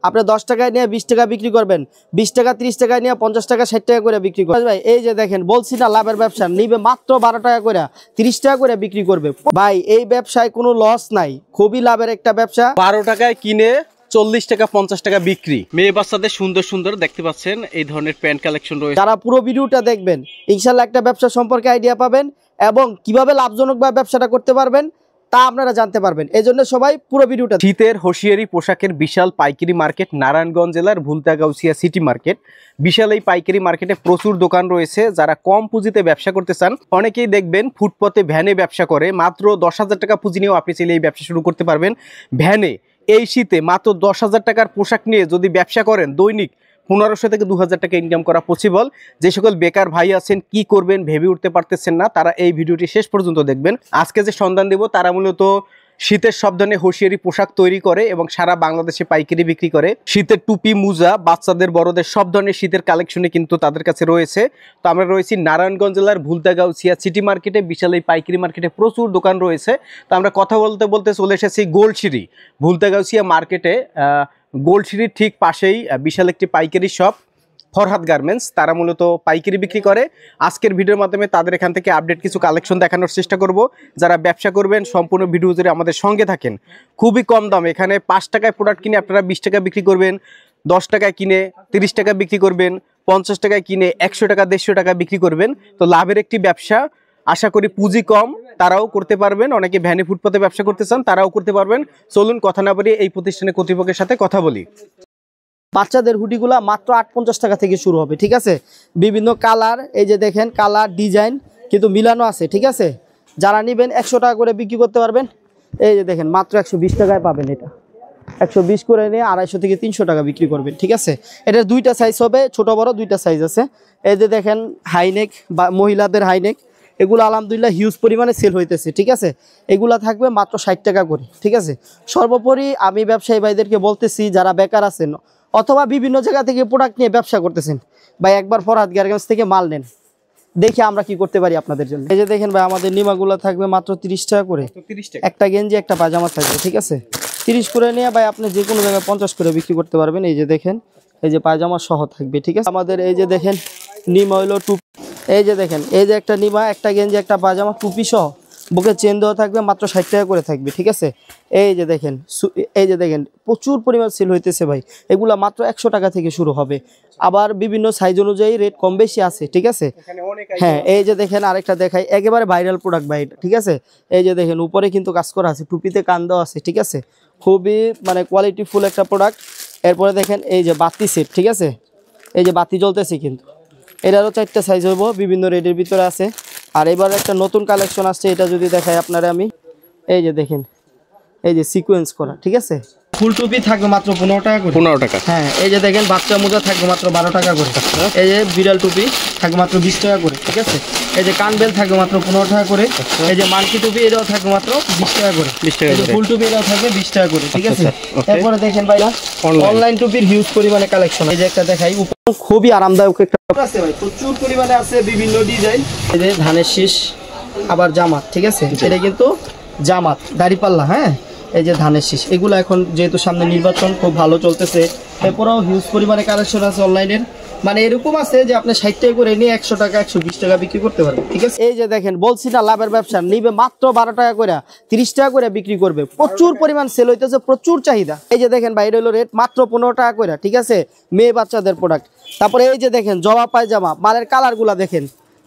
আপনি 10 টাকায় নিয়ে 20 টাকা বিক্রি করবেন, 20 টাকা 30 টাকায় নিয়ে 50 টাকা 60 টাকা করে বিক্রি করবেন। ভাই এই যে দেখেন বলছি না লাভের ব্যবসা, নিবে মাত্র 12 টাকা করে 30 টাকা করে বিক্রি করবে। ভাই এই ব্যবসায় কোনো লস নাই, খুবই লাভের একটা ব্যবসা। 12 টাকায় কিনে 40 টাকা 50 টাকা বিক্রি। মেয়ে বাচ্চাদের সুন্দর সুন্দর দেখতে পাচ্ছেন এই ধরনের প্যান্ট কালেকশন রয়েছে। যারা পুরো ভিডিওটা দেখবেন ইনশাআল্লাহ একটা ব্যবসা সম্পর্কে আইডিয়া পাবেন এবং কিভাবে লাভজনকভাবে ব্যবসাটা করতে পারবেন তা আপনারা জানতে পারবেন। এজন্য সবাই পুরো ভিডিওটা। শীতের হোশিয়ারি পোশাকের বিশাল পাইকারি মার্কেট নারায়ণগঞ্জ জেলার ভুলতাগাউসিয়া সিটি মার্কেট। বিশাল এই পাইকারি মার্কেটে প্রচুর দোকান রয়েছে। যারা কম পুঁজিতে ব্যবসা করতে চান, অনেকেই দেখবেন ফুটপথে ভ্যানে ব্যবসা করে। মাত্র 10,000 টাকা পুঁজি নিয়েও আপনি চাইলে এই ব্যবসা শুরু করতে পারবেন ভ্যানে। এই শীতে মাত্র 10,000 টাকার পোশাক নিয়ে যদি ব্যবসা করেন, দৈনিক 1500 থেকে 2000 টাকা ইনকাম করা পসিবল। যে সকল বেকার ভাই আছেন, কি করবেন ভেবে উঠতে পারতেছেন না, তারা এই ভিডিওটি শেষ পর্যন্ত দেখবেন। আজকে যে সন্ধান দেব তারা মূলত শীতের সব ধরনের হোশিয়ারি পোশাক তৈরি করে এবং সারা বাংলাদেশে পাইকারি বিক্রি করে। শীতের টুপি, মোজা, বাচ্চাদের বড়দের সব ধরনের শীতের কালেকশনে কিন্তু তাদের কাছে রয়েছে। তো আমরা রয়েছি নারায়ণগঞ্জ জেলার ভুলতাগাউসিয়া সিটি মার্কেটে। বিশাল এই পাইকারি মার্কেটে প্রচুর দোকান রয়েছে। তো আমরা কথা বলতে বলতে চলে এসেছি গোলসিঁড়ি ভুলতাগাউসিয়া মার্কেটে। গোলসিঁড়ির ঠিক পাশেই বিশাল একটি পাইকারি শপ ফরহাদ গার্মেন্টস। তারা মূলত পাইকারি বিক্রি করে। আজকের ভিডিওর মাধ্যমে তাদের এখান থেকে আপডেট কিছু কালেকশন দেখানোর চেষ্টা করব। যারা ব্যবসা করবেন সম্পূর্ণ ভিডিও জুড়ে আমাদের সঙ্গে থাকেন। খুবই কম দাম, এখানে 5 টাকায় প্রোডাক্ট কিনে আপনারা 20 টাকা বিক্রি করবেন, 10 টাকায় কিনে 30 টাকা বিক্রি করবেন, 50 টাকায় কিনে 100 টাকা 150 টাকা বিক্রি করবেন। তো লাভের একটি ব্যবসা, আশা করি পুঁজি কম, তারাও করতে পারবেন। অনেকে ভ্যানে ফুটপাতে ব্যবসা করতে চান, তারাও করতে পারবেন। চলুন কথা না বাড়িয়ে এই প্রতিষ্ঠানের কর্তৃপক্ষের সাথে কথা বলি। বাচ্চাদের হুডিগুলা মাত্র 850 টাকা থেকে শুরু হবে, ঠিক আছে। বিভিন্ন কালার, এই যে দেখেন কালার ডিজাইন কিন্তু মিলানো আছে, ঠিক আছে। যারা নেবেন 100 টাকা করে বিক্রি করতে পারবেন। এই যে দেখেন মাত্র 120 টাকায় পাবেন। এটা 120 করে নিয়ে 250 থেকে 300 টাকা বিক্রি করবেন, ঠিক আছে। এটার দুইটা সাইজ হবে, ছোট বড় দুইটা সাইজ আছে। এই যে দেখেন হাইনেক বা মহিলাদের হাইনেক, এগুলো আলহামদুলিল্লাহ হিউজ পরিমাণে সেল হইতেছে, ঠিক আছে। এগুলা থাকবে মাত্র 60 টাকা করে, ঠিক আছে। সর্বোপরি আমি ব্যবসায়ী ভাইদেরকে বলতেছি, যারা বেকার আছেন অথবা বিভিন্ন জায়গা থেকে প্রোডাক্ট নিয়ে ব্যবসা করতেছেন, ভাই একবার ফরহাদ গার্মেন্টস থেকে মাল নেন, দেখি আমরা কি করতে পারি আপনাদের জন্য। এই যে দেখেন ভাই আমাদের নিমাগুলো থাকবে মাত্র 30 টাকা করে। একটা গেঞ্জি একটা পাজামা থাকবে, ঠিক আছে। 30 করে নিয়ে ভাই আপনি যে কোনো জায়গায় 50 করে বিক্রি করতে পারবেন। এই যে দেখেন এই যে পায়জামা সহ থাকবে, ঠিক আছে। আমাদের এই যে দেখেন নিমা হইলো টুপি, এই যে দেখেন এই যে একটা নিমা, একটা গেঞ্জি একটা পায়জামা টুপি সহ বুকে চেন দেওয়া থাকবে, মাত্র 60 টাকা করে থাকবে, ঠিক আছে। এই যে দেখেন প্রচুর পরিমাণ সেল হইতেছে ভাই। এগুলা মাত্র 100 টাকা থেকে শুরু হবে, আবার বিভিন্ন সাইজ অনুযায়ী রেট কম বেশি আছে, ঠিক আছে। হ্যাঁ এই যে দেখেন আরেকটা দেখাই, একেবারে ভাইরাল প্রোডাক্ট ভাই, ঠিক আছে। এই যে দেখেন উপরে কিন্তু কাজ করা আছে, টুপিতে কান দেওয়া আছে, ঠিক আছে। খুবই মানে কোয়ালিটি ফুল একটা প্রোডাক্ট। এরপরে দেখেন এই যে বাতি সেট, ঠিক আছে। এই যে বাতি জ্বলতেছে কিন্তু, এটারও 4টা সাইজ হইব, বিভিন্ন রেটের ভিতরে আছে। আর এবার একটা নতুন কালেকশন আসছে, এটা যদি দেখাই আপনারা আমি, এই যে দেখেন এই যে সিকোয়েন্স করা, ঠিক আছে। ফুল টুপি থাকবে মাত্র 15 টাকা করে। 15 টাকা। হ্যাঁ এই যে দেখেন বাচ্চা মোজা থাকবে মাত্র 12 টাকা করে। এই যে বিড়াল টুপি থাকবে মাত্র 20 টাকা করে, ঠিক আছে। এই যে কানবেল থাকবে মাত্র 15 টাকা করে। এই যে মানকি টুপি এটাও থাকবে মাত্র 20 টাকা করে। 20 টাকা করে। ফুল টুপি এটাও থাকবে 20 টাকা করে, ঠিক আছে। এরপরে দেখেন ভাইরা অনলাইন টুপির হিউজ পরিমাণে কালেকশন। এই যে একটা দেখাই, খুবই আরামদায়ক একটা আছে ভাই, প্রচুর পরিমাণে আছে বিভিন্ন ডিজাইন। এই যে ধানের শীষ আবার জামাত, ঠিক আছে। এটা কিন্তু জামাত দাড়িপাল্লা, হ্যাঁ এই যে ধানের শীষ, এগুলো এখন যেহেতু সামনে নির্বাচন খুব ভালো চলতেছে। এরপরেও হিউজ পরিমাণে কালেকশন আছে অনলাইনের, মানে এরকম আছে যে আপনি 60 টাকা করে নিয়ে 100 টাকা 120 টাকা বিক্রি করতে পারবেন, ঠিক আছে। এই যে দেখেন বলছি না লাভের ব্যবসা, নিবে মাত্র 12 টাকা করে 30 টাকা করে বিক্রি করবে। প্রচুর পরিমাণ সেল হইতেছে, প্রচুর চাহিদা। এই যে দেখেন বাইরে হলো রেট মাত্র 15 টাকা করে, ঠিক আছে। মেয়ে বাচ্চাদের প্রোডাক্ট। তারপরে এই যে দেখেন জবা পায়জামা, মালের কালারগুলা দেখেন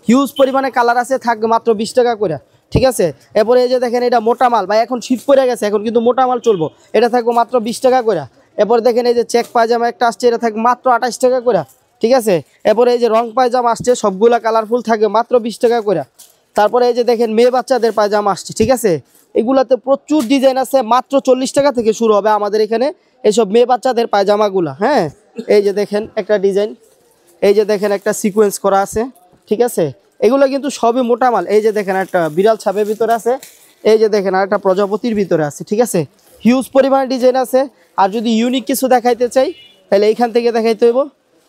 হিউজ পরিমাণে কালার আছে, থাকবে মাত্র 20 টাকা করে, ঠিক আছে। এরপরে এই যে দেখেন এটা মোটা মাল ভাই, এখন শীত পড়ে গেছে, এখন কিন্তু মোটা মাল চলবো, এটা থাকবে মাত্র 20 টাকা করে। এরপরে দেখেন এই যে চেক পায়জামা একটা আসছে, এটা থাকবে মাত্র 28 টাকা করে, ঠিক আছে। এরপরে এই যে রং পায়জামা আসছে, সবগুলা কালারফুল থাকবে মাত্র 20 টাকা করে। তারপরে এই যে দেখেন মেয়ে বাচ্চাদের পায়জামা আসছে, ঠিক আছে। এগুলাতে প্রচুর ডিজাইন আছে, মাত্র 40 টাকা থেকে শুরু হবে আমাদের এখানে এইসব মেয়ে বাচ্চাদের পায়জামাগুলা। হ্যাঁ এই যে দেখেন একটা ডিজাইন, এই যে দেখেন একটা সিকোয়েন্স করা আছে, ঠিক আছে। এগুলো কিন্তু সবই মোটা মাল। এই যে দেখেন একটা বিড়াল ছাপের ভিতরে আছে, এই যে দেখেন আরেকটা প্রজাপতির ভিতরে আছে, ঠিক আছে। হিউজ পরিমাণে ডিজাইন আছে। আর যদি ইউনিক কিছু দেখাইতে চাই তাহলে এইখান থেকে দেখাইতে হইব।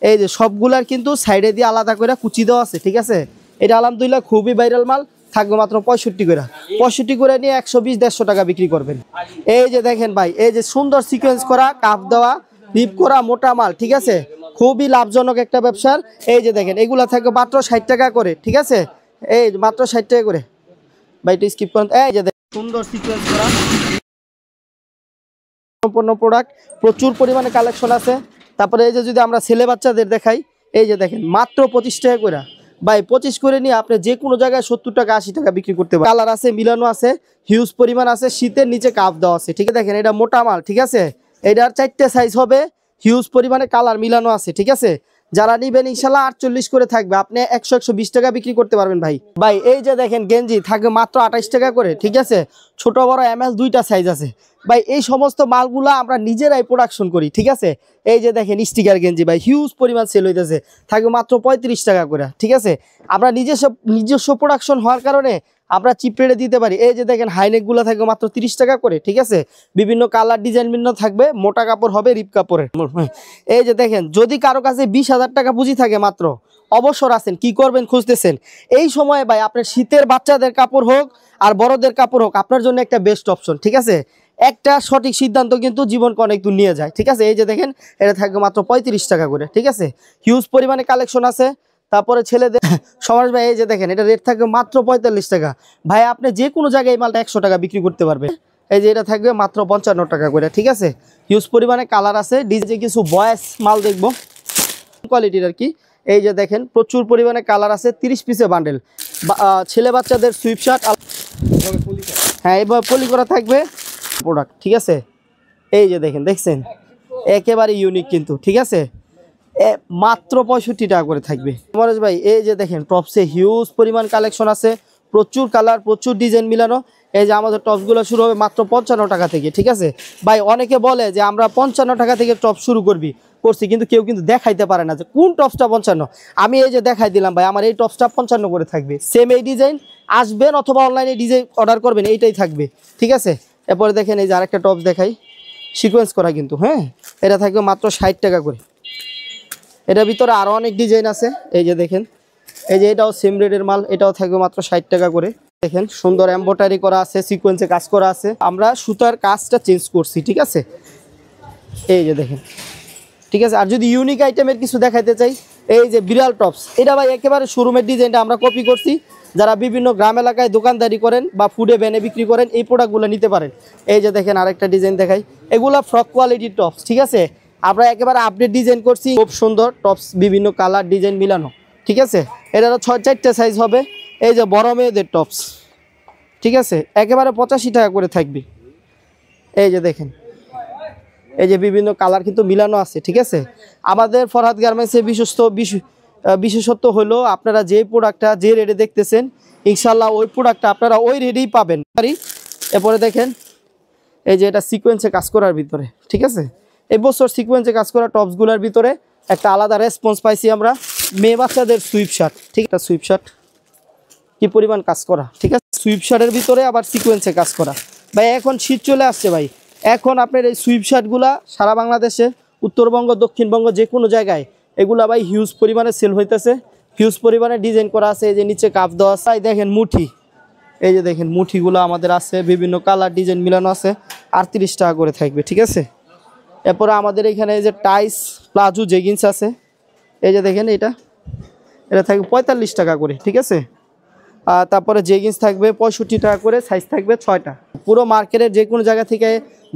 এই যে সবগুলার কিন্তু সাইডে দিয়ে আলাদা করে কুচি দেওয়া আছে, ঠিক আছে। এটা আলহামদুলিল্লাহ খুবই ভাইরাল মাল, থাকবে মাত্র 65 করে। 65 করে নিয়ে 120-150 টাকা বিক্রি করবেন। এই যে দেখেন ভাই এই যে সুন্দর সিকোয়েন্স করা কাপ দেওয়া রিপ করা মোটা মাল, ঠিক আছে, খুবই লাভজনক একটা ব্যবসার। এই যে দেখেন এগুলা থাকে মাত্র 60 টাকা করে, ঠিক আছে, এই মাত্র 60 টাকা করে ভাই, এটা স্কিপ করেন। এই যে দেখেন সুন্দর সিকোয়েন্স করা সম্পূর্ণ প্রোডাক্ট, প্রচুর পরিমাণে কালেকশন আছে। তারপরে এই যে যদি আমরা ছেলে বাচ্চাদের দেখাই, এই যে দেখেন মাত্র 25 টাকা করে ভাই, 25 করে নিয়ে আপনি যে কোনো জায়গায় 70 টাকা 80 টাকা বিক্রি করতে পারেন। কালার আছে, মিলানো আছে, হিউজ পরিমাণ আছে, শীতের নিচে কাপ দেওয়া আছে, ঠিক আছে। দেখেন এটা মোটা মাল, ঠিক আছে, এটার 4টে সাইজ হবে, হিউজ পরিমাণে কালার মিলানো আছে, ঠিক আছে। যারা নিবেন ইনশাল্লাহ 48 করে থাকবে, আপনি 100-120 টাকা বিক্রি করতে পারবেন ভাই। ভাই এই যে দেখেন গেঞ্জি থাকবে মাত্র 28 টাকা করে, ঠিক আছে, ছোট বড় ML দুইটা সাইজ আছে ভাই। এই সমস্ত মালগুলা আমরা নিজেরাই প্রোডাকশন করি, ঠিক আছে। এই যে দেখেন স্টিকার গেঞ্জি ভাই, হিউজ পরিমাণ সেল হইতেছে, থাকবে মাত্র 35 টাকা করে, ঠিক আছে। আমরা নিজস্ব প্রোডাকশন হওয়ার কারণে আমরা চিপ রেটে দিতে পারি। এই যে দেখেন হাইনেকগুলো থাকবে মাত্র 30 টাকা করে, ঠিক আছে, বিভিন্ন কালার ডিজাইন বিভিন্ন থাকবে, মোটা কাপড় হবে, রিপ কাপড়ের। এই যে দেখেন যদি কারো কাছে 20,000 টাকা পুঁজি থাকে মাত্র, অবসর আছেন, কি করবেন খুঁজতেছেন, এই সময়ে ভাই আপনার শীতের বাচ্চাদের কাপড় হোক আর বড়দের কাপড় হোক, আপনার জন্য একটা বেস্ট অপশন, ঠিক আছে। একটা সঠিক সিদ্ধান্ত কিন্তু জীবনকে অনেক দূর নিয়ে যায়, ঠিক আছে। এই যে দেখেন এটা থাকবে মাত্র 35 টাকা করে, ঠিক আছে, হিউজ পরিমাণে কালেকশন আছে। তারপরে ছেলেদের সমাজ ভাই, এই যে দেখেন এটা রেট থাকবে মাত্র 45 টাকা ভাই, আপনি যে কোনো জায়গায় এই মালটা 100 টাকা বিক্রি করতে পারবেন। এই যে এটা থাকবে মাত্র 55 টাকা করে, ঠিক আছে, হিউজ পরিমাণে কালার আছে। ডিজে কিছু বয়েস মাল দেখবো কোয়ালিটির আর কি। এই যে দেখেন প্রচুর পরিমাণে কালার আছে, 30 পিসে বান্ডেল, ছেলে বাচ্চাদের সুইপ শার্ট, হ্যাঁ এবার পলি করা থাকবে প্রোডাক্ট, ঠিক আছে। এই যে দেখেন, দেখছেন একেবারে ইউনিক কিন্তু, ঠিক আছে, মাত্র 65 টাকা করে থাকবে মনোজ ভাই। এই যে দেখেন টপসে হিউজ পরিমাণ কালেকশন আছে, প্রচুর কালার, প্রচুর ডিজাইন মিলানো। এই যে আমাদের টপসগুলো শুরু হবে মাত্র 55 টাকা থেকে, ঠিক আছে ভাই। অনেকে বলে যে আমরা 55 টাকা থেকে টপ শুরু করছি, কিন্তু কেউ কিন্তু দেখাইতে পারে না যে কোন টপসটা 55। আমি এই যে দেখাই দিলাম ভাই, আমার এই টপসটা 55 করে থাকবে, সেম এই ডিজাইন। আসবেন অথবা অনলাইনে ডিজাইন অর্ডার করবেন, এইটাই থাকবে, ঠিক আছে। এরপরে দেখেন এই যে আরেকটা টপস দেখাই, সিকোয়েন্স করা কিন্তু, হ্যাঁ, এটা থাকবে মাত্র 60 টাকা করে। এটার ভিতরে আরও অনেক ডিজাইন আছে, এই যে দেখেন, এই যে এটাও সেম রেটের মাল, এটাও থাকবে মাত্র 60 টাকা করে। দেখেন সুন্দর এমব্রয়ডারি করা আছে, সিকোয়েন্সে কাজ করা আছে, আমরা সুতার কাজটা চেঞ্জ করছি, ঠিক আছে। এই যে দেখেন, ঠিক আছে। আর যদি ইউনিক আইটেমের কিছু দেখাইতে চাই, এই যে বিড়াল টপস, এটা ভাই একেবারে শোরুমের ডিজাইনটা আমরা কপি করছি। যারা বিভিন্ন গ্রাম এলাকায় দোকানদারি করেন বা ফুডে ভ্যানে বিক্রি করেন, এই প্রোডাক্টগুলো নিতে পারেন। এই যে দেখেন আরেকটা ডিজাইন দেখাই, এগুলা ফ্রক কোয়ালিটির টপস, ঠিক আছে, আমরা একেবারে আপডেট ডিজাইন করছি, খুব সুন্দর টপস, বিভিন্ন কালার ডিজাইন মিলানো, ঠিক আছে। এটারও 4টে সাইজ হবে। এই যে বড় মেয়েদের টপস, ঠিক আছে, একেবারে 85 টাকা করে থাকবে। এই যে দেখেন, এই যে বিভিন্ন কালার কিন্তু মিলানো আছে, ঠিক আছে। আমাদের ফরহাদ গার্মেন্টসের বিশেষত্ব হলো আপনারা যে প্রোডাক্টটা যে রেটে দেখতেছেন, ইনশাল্লাহ ওই প্রোডাক্টটা আপনারা ওই রেটেই পাবেন। এরপরে দেখেন এই যে এটা সিকোয়েন্সে কাজ করার ভিতরে, ঠিক আছে, এই বছর সিকোয়েন্সে কাজ করা টপসগুলোর ভিতরে একটা আলাদা রেসপন্স পাইছি আমরা। মেয়ে বাচ্চাদের সুইপ শার্ট, ঠিক আছে, সুইপ শার্ট কি পরিমাণ কাজ করা, ঠিক আছে, সুইপ শার্টের ভিতরে আবার সিকোয়েন্সে কাজ করা ভাই। এখন শীত চলে আসছে ভাই, এখন আপনার এই সুইপ শার্টগুলা সারা বাংলাদেশে, উত্তরবঙ্গ দক্ষিণবঙ্গ যে কোনো জায়গায় এগুলা ভাই হিউজ পরিমাণে সেল হইতেছে, হিউজ পরিমাণে ডিজাইন করা আছে। এই যে নিচে কাপ দেওয়া আছে, দেখেন মুঠি, এই যে দেখেন মুঠিগুলো আমাদের আছে, বিভিন্ন কালার ডিজাইন মিলানো আছে, 38 টাকা করে থাকবে, ঠিক আছে। এরপরে আমাদের এখানে এই যে টাইস প্লাজো জেগিন্স আছে, এই যে দেখেন এটা থাকবে 45 টাকা করে, ঠিক আছে। তারপরে জেগিন্স থাকবে 65 টাকা করে, সাইজ থাকবে 6টা। পুরো মার্কেটের যে কোনো জায়গা থেকে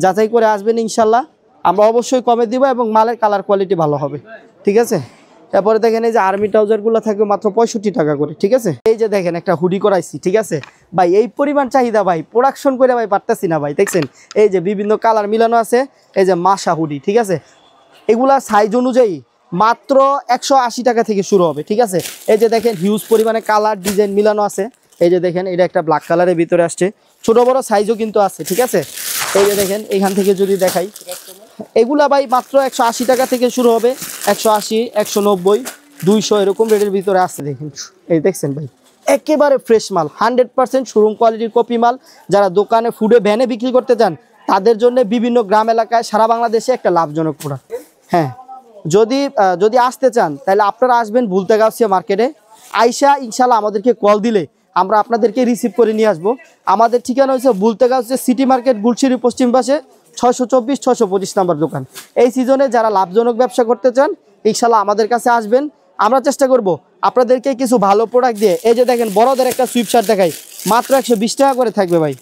যাচাই করে আসবেন, ইনশাল্লাহ আমরা অবশ্যই কমে দিব এবং মালের কালার কোয়ালিটি ভালো হবে, ঠিক আছে। তারপরে দেখেন এই যে আর্মি ট্রাউজারগুলো থাকবে মাত্র 65 টাকা করে, ঠিক আছে। এই যে দেখেন একটা হুডি করাইছি, ঠিক আছে ভাই, এই পরিমাণ চাহিদা ভাই, প্রোডাকশন করে ভাই পারতেছি না ভাই, দেখছেন এই যে বিভিন্ন কালার মিলানো আছে। এই যে মাসা হুডি, ঠিক আছে, এগুলা সাইজ অনুযায়ী মাত্র 180 টাকা থেকে শুরু হবে, ঠিক আছে। এই যে দেখেন হিউজ পরিমাণে কালার ডিজাইন মিলানো আছে। এই যে দেখেন এটা একটা ব্ল্যাক কালারের ভিতরে আসছে, ছোট বড় সাইজও কিন্তু আছে, ঠিক আছে। এই যে দেখেন এখান থেকে যদি দেখাই, এগুলা ভাই মাত্র 180 টাকা থেকে শুরু হবে, 180, 190, 200 এরকম রেটের ভিতরে আসছে। দেখেন এই দেখছেন ভাই, একেবারে ফ্রেশ মাল, 100% শোরুম কোয়ালিটির কপি মাল। যারা দোকানে ফুডে ভ্যানে বিক্রি করতে চান তাদের জন্য বিভিন্ন গ্রাম এলাকায় সারা বাংলাদেশে একটা লাভজনক প্রোডাক্ট। হ্যাঁ, যদি আসতে চান তাহলে আপনারা আসবেন ভুলতাগাউসিয়া মার্কেটে, আইসা ইনশাল্লাহ আমাদেরকে কল দিলে আমরা আপনাদেরকে রিসিভ করে নিয়ে আসবো। আমাদের ঠিকানা হচ্ছে ভুলতাগাউসিয়া সিটি মার্কেট, গুলশিরি পশ্চিম পাশে 624 625 নাম্বার দোকান। এই সিজনে যারা লাভজনক ব্যবসা করতে চান ইনশাল্লাহ আমাদের কাছে আসবেন। আমরা চেষ্টা করব আপনাদেরকে কিছু ভালো প্রোডাক্ট দিয়ে। এই যে দেখেন বড়দের একটা সুইপ শার্ট দেখাই, মাত্র 120 টাকা করে থাকবে ভাই।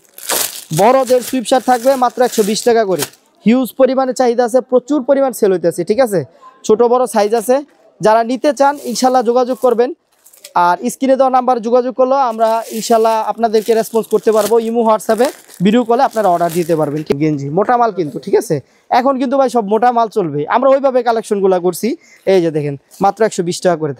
বড়দের সুইপ শার্ট থাকবে মাত্র 120 টাকা করে। হিউজ পরিমাণে চাহিদা আছে, প্রচুর পরিমাণ সেল হইতেছে, ঠিক আছে। ছোট বড় সাইজ আছে, যারা নিতে চান ইনশাল্লাহ যোগাযোগ করবেন। আর স্ক্রিনে দেওয়া নাম্বার যোগাযোগ করলেও আমরা ইনশাল্লাহ আপনাদেরকে রেসপন্স করতে পারবো। ইমো হোয়াটসঅ্যাপে ভিডিও কলে আপনারা অর্ডার দিতে পারবেন। গেঞ্জি মোটা মাল কিন্তু, ঠিক আছে। এখন কিন্তু ভাই সব মোটা মাল চলবে, আমরা ওইভাবে কালেকশনগুলো করছি। এই যে দেখেন মাত্র 120 টাকা করে।